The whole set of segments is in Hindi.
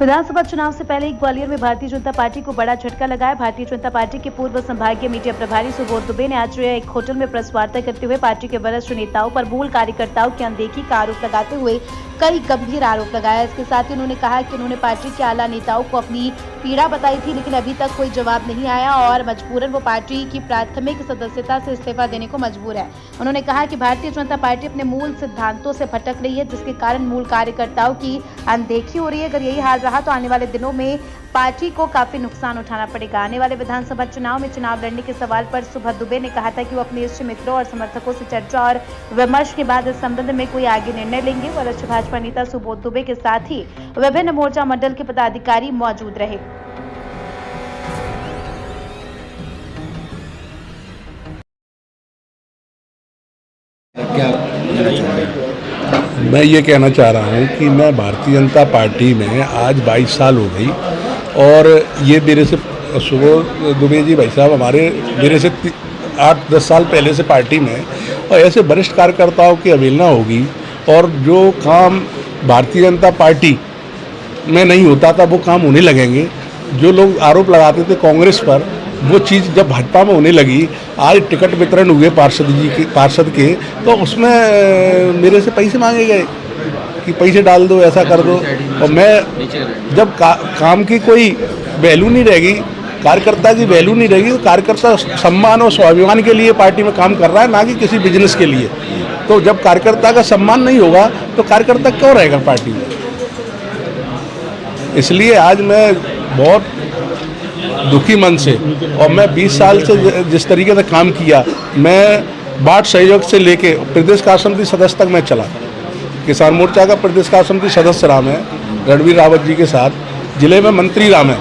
विधानसभा चुनाव से पहले ग्वालियर में भारतीय जनता पार्टी को बड़ा झटका लगा है। भारतीय जनता पार्टी के पूर्व संभागीय मीडिया प्रभारी सुबोध दुबे ने आज एक होटल में प्रेस वार्ता करते हुए पार्टी के वरिष्ठ नेताओं पर मूल कार्यकर्ताओं की अनदेखी का आरोप लगाते हुए कई गंभीर आरोप लगाया। इसके साथ ही उन्होंने कहा कि उन्होंने पार्टी के आला नेताओं को अपनी पीड़ा बताई थी, लेकिन अभी तक कोई जवाब नहीं आया और मजबूरन वो पार्टी की प्राथमिक सदस्यता से इस्तीफा देने को मजबूर है। उन्होंने कहा कि भारतीय जनता पार्टी अपने मूल सिद्धांतों से भटक रही है, जिसके कारण मूल कार्यकर्ताओं की अनदेखी हो रही है। अगर यही हाल रहा तो आने वाले दिनों में पार्टी को काफी नुकसान उठाना पड़ेगा। आने वाले विधानसभा चुनाव में चुनाव लड़ने के सवाल पर सुबोध दुबे ने कहा था कि वो अपने इष्ट मित्रों और समर्थकों से चर्चा और विमर्श के बाद इस संबंध में कोई आगे निर्णय लेंगे। वरिष्ठ भाजपा नेता सुबोध दुबे के साथ ही विभिन्न मोर्चा मंडल के पदाधिकारी मौजूद रहे। मैं ये कहना चाह रहा हूँ कि मैं भारतीय जनता पार्टी में आज 22 साल हो गई और ये मेरे से सुबोध दुबे जी भाई साहब मेरे से 8-10 साल पहले से पार्टी में, और ऐसे वरिष्ठ कार्यकर्ताओं की अवहेलना होगी और जो काम भारतीय जनता पार्टी में नहीं होता था वो काम होने लगेंगे। जो लोग आरोप लगाते थे कांग्रेस पर, वो चीज़ जब भाजपा में होने लगी। आज टिकट वितरण हुए पार्षद के तो उसमें मेरे से पैसे मांगे गए कि पैसे डाल दो, ऐसा कर दो। और मैं जब काम की कोई वैल्यू नहीं रहेगी, कार्यकर्ता की वैल्यू नहीं रहेगी, तो कार्यकर्ता सम्मान और स्वाभिमान के लिए पार्टी में काम कर रहा है, ना कि किसी बिजनेस के लिए। तो जब कार्यकर्ता का सम्मान नहीं होगा तो कार्यकर्ता क्यों रहेगा पार्टी में। इसलिए आज मैं बहुत दुखी मन से, और मैं 20 साल से जिस तरीके से काम किया, मैं वार्ड सहयोग से लेके प्रदेश कार्य समिति सदस्य तक मैं चला। किसान मोर्चा का प्रदेश कार्य समिति सदस्य रहा रणवीर रावत जी के साथ, जिले में मंत्री रहा मैं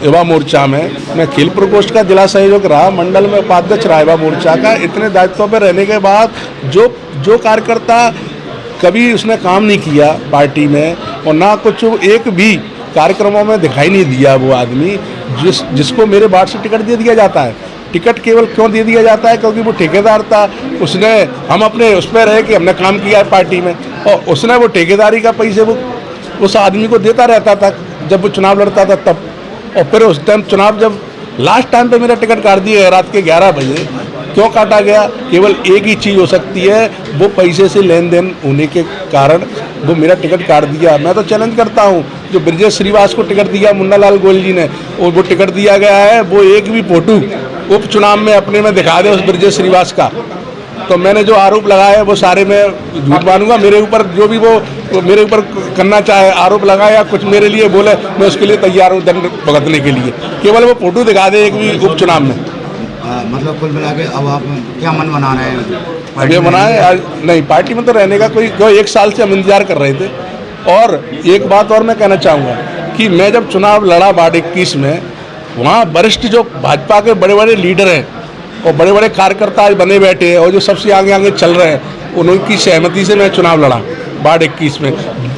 युवा मोर्चा में, मैं खेल प्रकोष्ठ का जिला सहयोग रहा, मंडल में उपाध्यक्ष रहा युवा मोर्चा का। इतने दायित्वों पर रहने के बाद जो कार्यकर्ता कभी उसने काम नहीं किया पार्टी में और ना कुछ एक भी कार्यक्रमों में दिखाई नहीं दिया, वो आदमी जिसको मेरे वार्ड से टिकट दे दिया जाता है। टिकट केवल क्यों दे दिया जाता है? क्योंकि वो ठेकेदार था, उसने हम अपने उस पर रहे कि हमने काम किया है पार्टी में, और उसने वो ठेकेदारी का पैसे वो उस आदमी को देता रहता था जब वो चुनाव लड़ता था तब। और फिर उस टाइम चुनाव जब लास्ट टाइम पे मेरा टिकट काट दिया रात के 11 बजे। क्यों काटा गया? केवल एक ही चीज़ हो सकती है, वो पैसे से लेन देन होने के कारण वो मेरा टिकट काट दिया। मैं तो चैलेंज करता हूँ, जो ब्रजेश श्रीवास को टिकट दिया मुन्ना लाल गोयल जी ने, और वो टिकट दिया गया है, वो एक भी फोटो उपचुनाव में अपने में दिखा दे उस ब्रजेश श्रीवास का, तो मैंने जो आरोप लगाए वो सारे मैं झूठ मानूंगा। मेरे ऊपर जो भी वो मेरे ऊपर करना चाहे, आरोप लगाए या कुछ मेरे लिए बोले, मैं उसके लिए तैयार हूँ दंड भुगतने के लिए। केवल वो फोटो दिखा दे एक भी उपचुनाव में। मतलब कुल मिला के अब आप क्या मन बना रहे हैं? अभी बनाए आज नहीं, पार्टी में तो रहने का कोई 1 साल से हम इंतजार कर रहे थे। और एक बात और मैं कहना चाहूँगा कि मैं जब चुनाव लड़ा वार्ड 21 में, वहाँ वरिष्ठ जो भाजपा के बड़े बड़े लीडर हैं और बड़े बड़े कार्यकर्ता आज बने बैठे हैं और जो सबसे आगे आगे चल रहे हैं, उनकी सहमति से मैं चुनाव लड़ा वार्ड 21 में।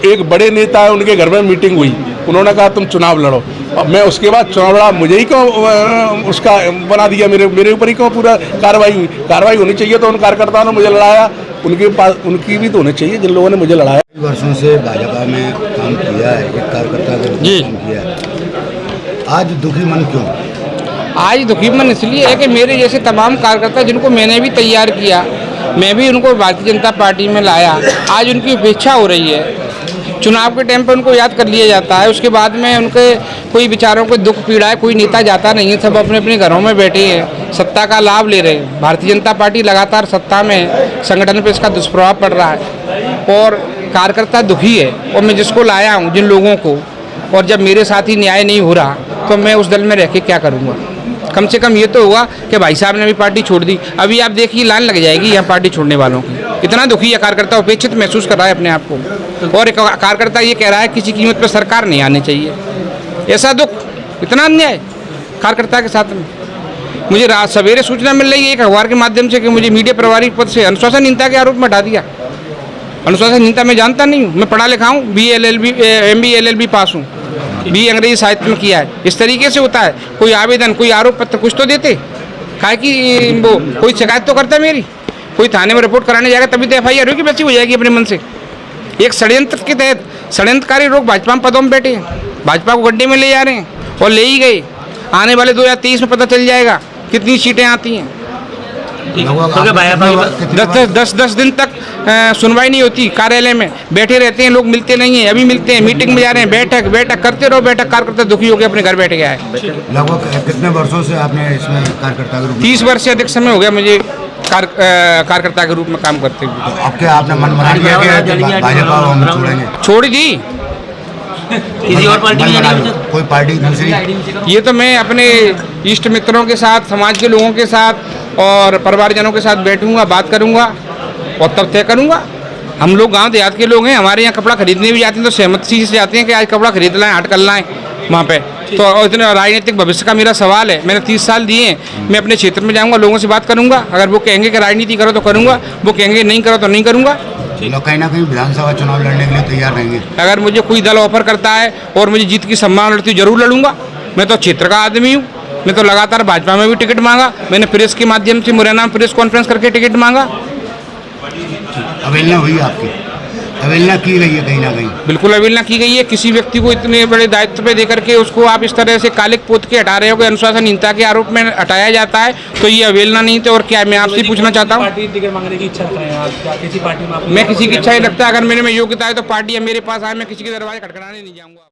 एक बड़े नेता है, उनके घर में मीटिंग हुई, उन्होंने कहा तुम चुनाव लड़ो, और मैं उसके बाद चुनाव लड़ा। मुझे ही क्यों उसका बना दिया, मेरे ऊपर ही क्यों पूरा कार्रवाई होनी चाहिए। तो उन कार्यकर्ताओं ने मुझे लड़ाया, उनके पास उनकी भी तो होनी चाहिए जिन लोगों ने मुझे लड़ाया। वर्षों से भाजपा में काम किया है, एक कार्यकर्ता का काम किया है, आज दुखी मन क्यों? आज दुखी मन इसलिए है कि मेरे जैसे तमाम कार्यकर्ता जिनको मैंने भी तैयार किया, मैं भी उनको भारतीय जनता पार्टी में लाया, आज उनकी उपेक्षा हो रही है। चुनाव के टाइम पर उनको याद कर लिया जाता है, उसके बाद में उनके कोई विचारों को दुख पीड़ा है, कोई नेता जाता नहीं है, सब अपने अपने घरों में बैठे हैं, सत्ता का लाभ ले रहे हैं। भारतीय जनता पार्टी लगातार सत्ता में, संगठन पर इसका दुष्प्रभाव पड़ रहा है और कार्यकर्ता दुखी है। और मैं जिसको लाया हूँ, जिन लोगों को, और जब मेरे साथ ही न्याय नहीं हो रहा तो मैं उस दल में रह के क्या करूँगा? कम से कम ये तो होगा कि भाई साहब ने भी पार्टी छोड़ दी। अभी आप देखिए लाइन लग जाएगी यहाँ पार्टी छोड़ने वालों की। इतना दुखी है कार्यकर्ता, उपेक्षित महसूस कर रहा है अपने आप को। और एक कार्यकर्ता ये कह रहा है किसी कीमत पर सरकार नहीं आनी चाहिए। ऐसा दुख, इतना अन्याय कार्यकर्ता के साथ में। मुझे रात सवेरे सूचना मिल रही है एक अखबार के माध्यम से कि मुझे मीडिया प्रभारी पद से अनुशासनहीनता के आरोप में हटा दिया। अनुशासनहीनता मैं जानता नहीं हूँ, मैं पढ़ा लिखा हूँ, MBA LLB पास हूँ, BA अंग्रेजी साहित्य में किया है। इस तरीके से होता है? कोई आवेदन, कोई आरोप पत्र कुछ तो देते, काहे कि वो कोई शिकायत तो करता मेरी, कोई थाने में रिपोर्ट कराने जाएगा तभी तो FIR होगी, बची हो जाएगी अपने मन से। एक षड्यंत्र के तहत षड्यंत्रकारी लोग भाजपा में पदों में बैठे हैं। भाजपा को गड्ढे में ले जा रहे हैं और ले ही गए। आने वाले 2023 में पता चल जाएगा कितनी सीटें आती हैं। दस दिन तक सुनवाई नहीं होती, कार्यालय में बैठे रहते हैं लोग, मिलते नहीं हैं। अभी मिलते हैं, मीटिंग में जा रहे हैं, बैठक करते रहो, कार्यकर्ता दुखी होकर अपने घर बैठ गया है। लगभग कितने वर्षों से आपने इसमें कार्यकर्ता के रूप में? 30 वर्ष से अधिक समय हो गया मुझे कार्यकर्ता के रूप में काम करते हुए। तो अब क्या आपने मन बना लिया कि भाजपा को हम छोड़ेंगे? छोड़ दी, किसी और पार्टी में कोई पार्टी दूसरी? ये तो मैं अपने इष्ट मित्रों के साथ, समाज के लोगों के साथ और परिवारजनों के साथ बैठूंगा, बात करूंगा और तब तय करूंगा। हम लोग गांव देहात के लोग हैं, हमारे यहाँ कपड़ा खरीदने भी जाते हैं तो सहमति से जाते हैं कि आज कपड़ा खरीद लाएं, हट कर लाएं वहाँ पे। तो इतने राजनीतिक भविष्य का मेरा सवाल है। मैंने 30 साल दिए हैं, मैं अपने क्षेत्र में जाऊँगा, लोगों से बात करूँगा। अगर वो कहेंगे कि राजनीति करो तो करूँगा, वो कहेंगे नहीं करो तो नहीं करूँगा। लोग कहीं ना कहीं विधानसभा चुनाव लड़ने के लिए तैयार रहेंगे। अगर मुझे कोई दल ऑफर करता है और मुझे जीत की संभावना रहती है, जरूर लड़ूंगा। मैं तो क्षेत्र का आदमी हूँ, मैं तो लगातार भाजपा में भी टिकट मांगा, मैंने प्रेस के माध्यम से मुरैना में प्रेस कॉन्फ्रेंस करके टिकट मांगा। अवहेलना हुई आपकी, अवहेलना की गई है कहीं ना कहीं। बिल्कुल अवहेलना की गई है। किसी व्यक्ति को इतने बड़े दायित्व पे देकर के उसको आप इस तरह से कालिक पोत के हटा रहे हो कि अनुशासनहीनता के आरोप में हटाया जाता है, तो ये अवहेलना नहीं थे और क्या। मैं आपसे पूछना चाहता हूँ, मैं किसी की इच्छा नहीं रखता। अगर मेरे में योग्यता है तो पार्टी मेरे पास आए, मैं किसी के दरवाजे खटखटाने नहीं जाऊँगा।